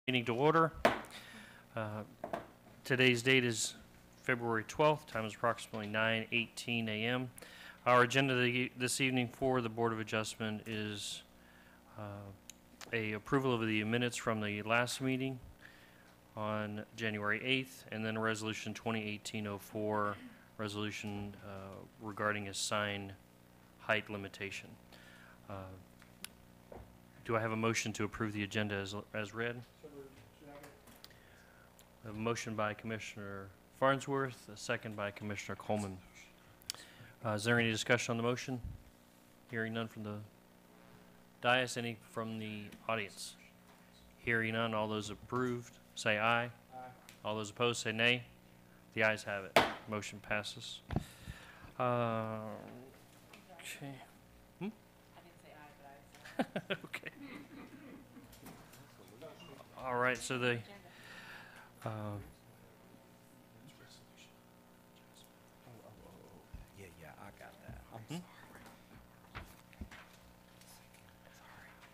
Meeting to order. Uh, Today's date is February 12th. Time is approximately 9:18 a.m. Our agenda this evening for the Board of Adjustment is a approval of the minutes from the last meeting on January 8th, and then Resolution 2018-04, resolution regarding a sign height limitation. Do I have a motion to approve the agenda as read? A motion by Commissioner Farnsworth, a second by Commissioner Coleman. Is there any discussion on the motion? Hearing none from the dais, any from the audience? Hearing none, all those approved say aye. Aye. All those opposed say nay. The ayes have it. Motion passes. Okay. I didn't say aye, but I said Okay. All right, so the Yeah, I got that. I'm Hmm? sorry.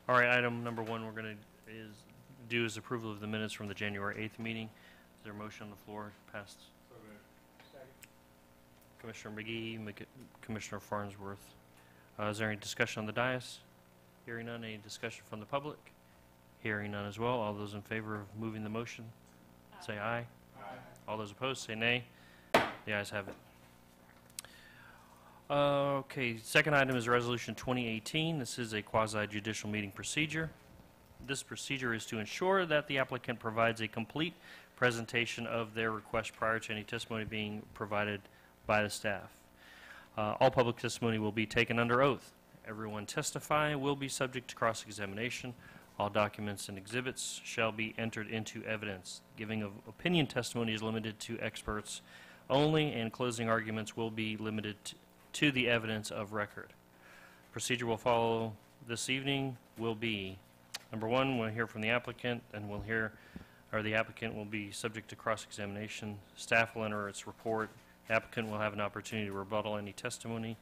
all right, item number one we're going to do is approval of the minutes from the January 8th meeting. Is there a motion on the floor passed? Commissioner McGee, Commissioner Farnsworth. Is there any discussion on the dais? Hearing none, any discussion from the public? Hearing none as well. All those in favor of moving the motion, say aye. Aye. All those opposed, say nay. The ayes have it. Okay, second item is Resolution 2018. This is a quasi-judicial meeting procedure. This procedure is to ensure that the applicant provides a complete presentation of their request prior to any testimony being provided by the staff. All public testimony will be taken under oath. Everyone testifying will be subject to cross-examination. All documents and exhibits shall be entered into evidence. Giving of opinion testimony is limited to experts only, and closing arguments will be limited to the evidence of record. Procedure will follow this evening will be, number one, we'll hear from the applicant, and the applicant will be subject to cross-examination. Staff will enter its report. The applicant will have an opportunity to rebuttal any testimony.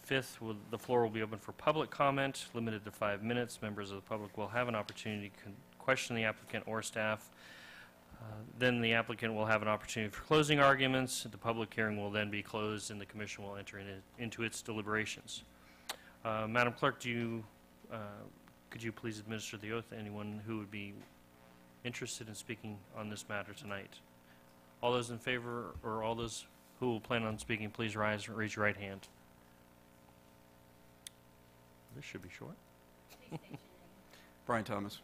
Fifth, the floor will be open for public comment, limited to 5 minutes. Members of the public will have an opportunity to question the applicant or staff. Then the applicant will have an opportunity for closing arguments. The public hearing will then be closed, and the commission will enter into its deliberations. Madam Clerk, could you please administer the oath to anyone who would be interested in speaking on this matter tonight? All those in favor, or all those who will plan on speaking, please raise your right hand. This should be short. Please state your name. Brian Thomas.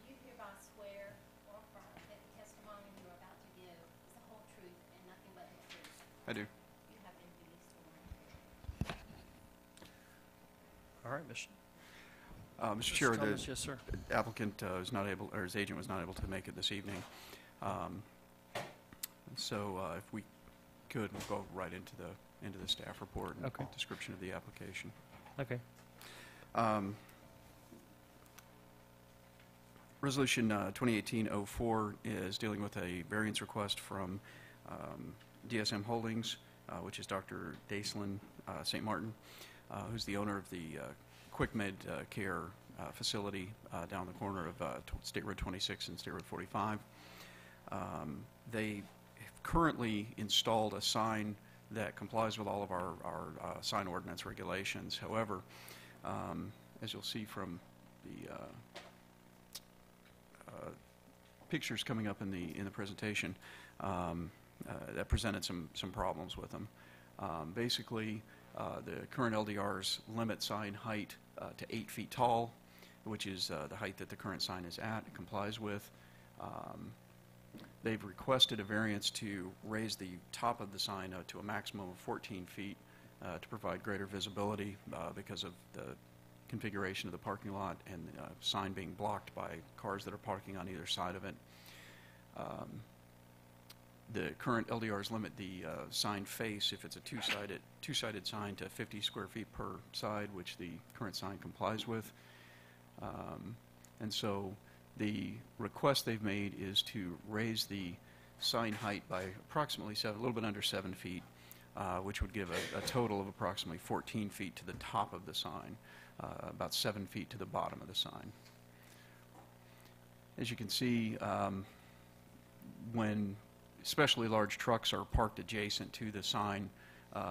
Do you hereby swear or affirm that the testimony you are about to give is the whole truth and nothing but the truth? I do. You have been duly sworn. All right, Mr. Chair, Thomas, the yes, sir. applicant was not able, or his agent was not able to make it this evening. So if we could, we'll go right into the staff report and Okay. description of the application. Okay. Resolution 2018-04 is dealing with a variance request from DSM Holdings, which is Dr. Dacelin St. Martin, who's the owner of the QuickMed Care facility down the corner of State Road 26 and State Road 45. They have currently installed a sign that complies with all of our sign ordinance regulations. However, as you'll see from the pictures coming up in the presentation, that presented some problems with them. Basically, the current LDRs limit sign height to 8 feet tall, which is the height that the current sign is at. It complies with. They've requested a variance to raise the top of the sign to a maximum of 14 feet to provide greater visibility because of the configuration of the parking lot and the sign being blocked by cars that are parking on either side of it. The current LDRs limit the sign face, if it's a two-sided sign, to 50 square feet per side, which the current sign complies with. And so the request they've made is to raise the sign height by approximately a little bit under 7 feet, which would give a total of approximately 14 feet to the top of the sign, about 7 feet to the bottom of the sign. As you can see, when especially large trucks are parked adjacent to the sign,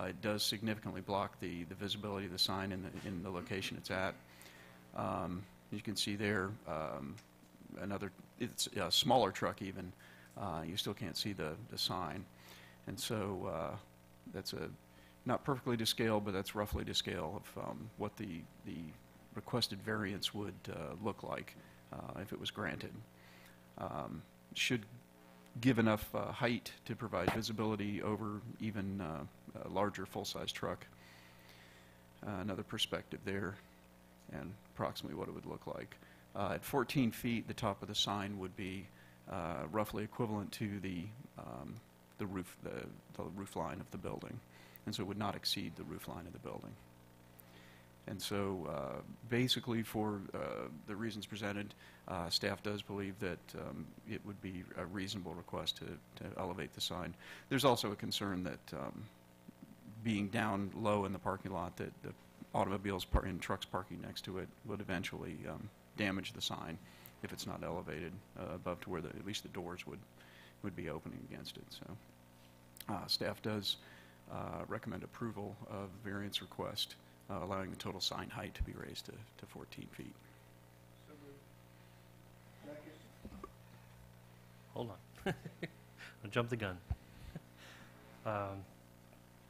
it does significantly block the visibility of the sign in the location it's at. You can see there, it's a smaller truck even, you still can't see the sign. And so that's not perfectly to scale, but that's roughly to scale of what the requested variance would look like if it was granted. Should give enough height to provide visibility over even a larger full-size truck. Another perspective there, and approximately what it would look like. At 14 feet, the top of the sign would be roughly equivalent to the roof line of the building, and so it would not exceed the roof line of the building. And so basically for the reasons presented, staff does believe that it would be a reasonable request to elevate the sign. There's also a concern that being down low in the parking lot, that the automobiles and trucks parking next to it would eventually damage the sign if it's not elevated above to where at least the doors would be opening against it. So staff does recommend approval of the variance request, allowing the total sign height to be raised to 14 feet. Hold on. I'll jump the gun.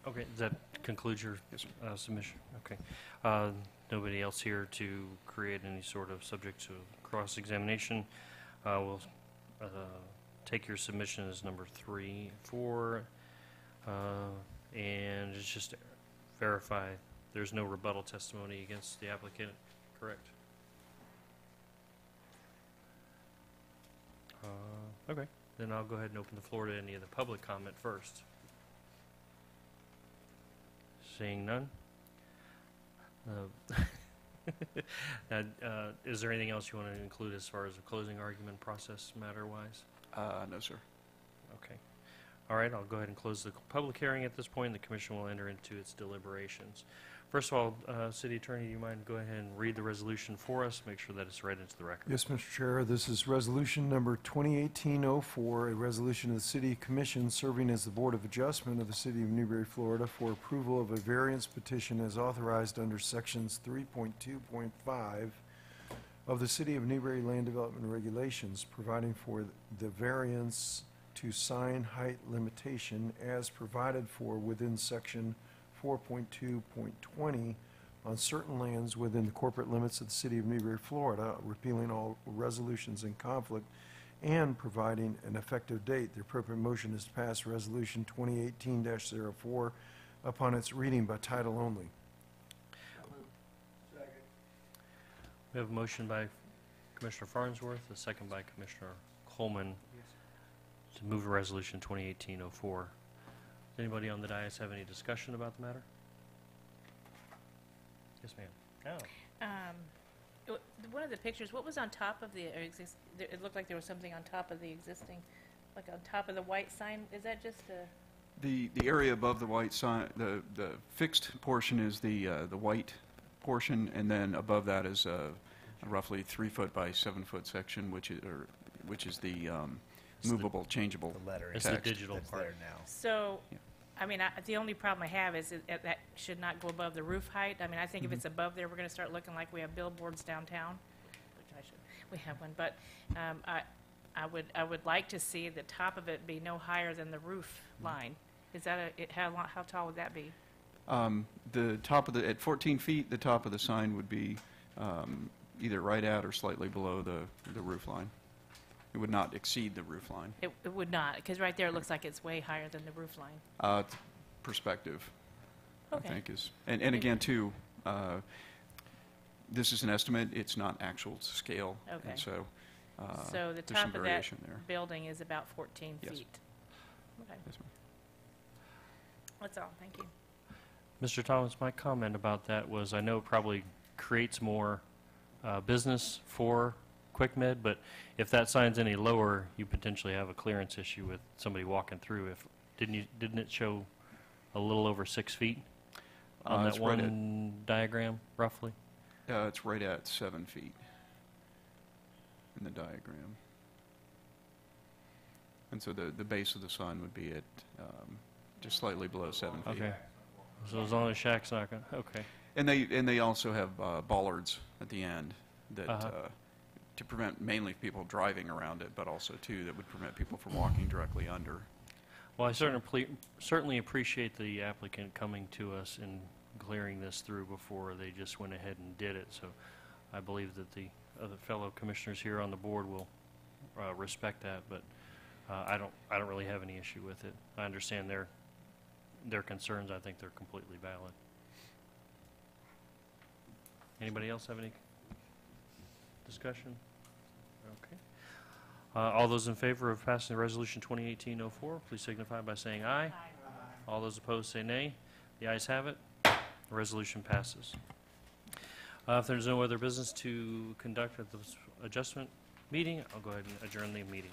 Okay, does that conclude your Yes, sir. submission? Okay. Nobody else here to create any sort of subject to cross-examination. We'll take your submission as number 3, 4, and it's just to verify there's no rebuttal testimony against the applicant, correct? Okay, then I'll go ahead and open the floor to any of the public comment first. Seeing none. Now, is there anything else you want to include as far as the closing argument process matter-wise? No, sir. Okay. All right, I'll go ahead and close the public hearing at this point. The commission will enter into its deliberations. First of all, City Attorney, do you mind go ahead and read the resolution for us, make sure that it's read into the record? Yes, Mr. Chair. This is Resolution Number 2018-04, a resolution of the City Commission serving as the Board of Adjustment of the City of Newberry, Florida, for approval of a variance petition as authorized under Sections 3.2.5 of the City of Newberry Land Development Regulations, providing for the variance to sign height limitation as provided for within Section 4.2.20 on certain lands within the corporate limits of the City of Newberry, Florida, repealing all resolutions in conflict and providing an effective date. The appropriate motion is to pass Resolution 2018-04 upon its reading by title only. We have a motion by Commissioner Farnsworth, a second by Commissioner Coleman to move resolution 2018-04. Does anybody on the dais have any discussion about the matter? Yes, ma'am. Oh. One of the pictures, what was on top of the, it looked like there was something on top of the existing, like on top of the white sign. Is that just a? The area above the white sign, the fixed portion is the white portion, and then above that is a roughly 3-foot by 7-foot section, which is the movable, changeable The lettering. It's the text. digital That's part. there now. So, Yeah. I mean, the only problem I have is that should not go above the roof height. I mean, I think if it's above there, we're going to start looking like we have billboards downtown, which we have one. But I would like to see the top of it be no higher than the roof line. Is that how tall would that be? The top of at 14 feet, the top of the sign would be either right at or slightly below the roof line. It would not exceed the roof line. It would not, because right there it looks like it's way higher than the roof line. Perspective, Okay. I think is, and again too, this is an estimate. It's not actual scale. Okay. And so, So the there's some top of that variation there. building is about 14 Yes. feet. Okay, Yes, ma'am. that's all, thank you. Mr. Thomas, my comment about that was I know it probably creates more business for QuickMed, but if that sign's any lower, you potentially have a clearance issue with somebody walking through. Didn't it show a little over 6 feet on that It's right one diagram, roughly? It's right at 7 feet in the diagram. And so the base of the sign would be at just slightly below 7 feet. Okay. So as long as Shaq's not going to, okay. And they also have bollards at the end that to prevent mainly people driving around it, but also too that would prevent people from walking directly under. Well, I certainly appreciate the applicant coming to us and clearing this through before they just went ahead and did it. So I believe that the other fellow commissioners here on the board will respect that, but I don't really have any issue with it. I understand their concerns. I think they're completely valid. Anybody else have any discussion? Okay. All those in favor of passing Resolution 2018-04, please signify by saying aye. All those opposed say nay. The ayes have it. The resolution passes. If there's no other business to conduct at this adjustment meeting, I'll go ahead and adjourn the meeting.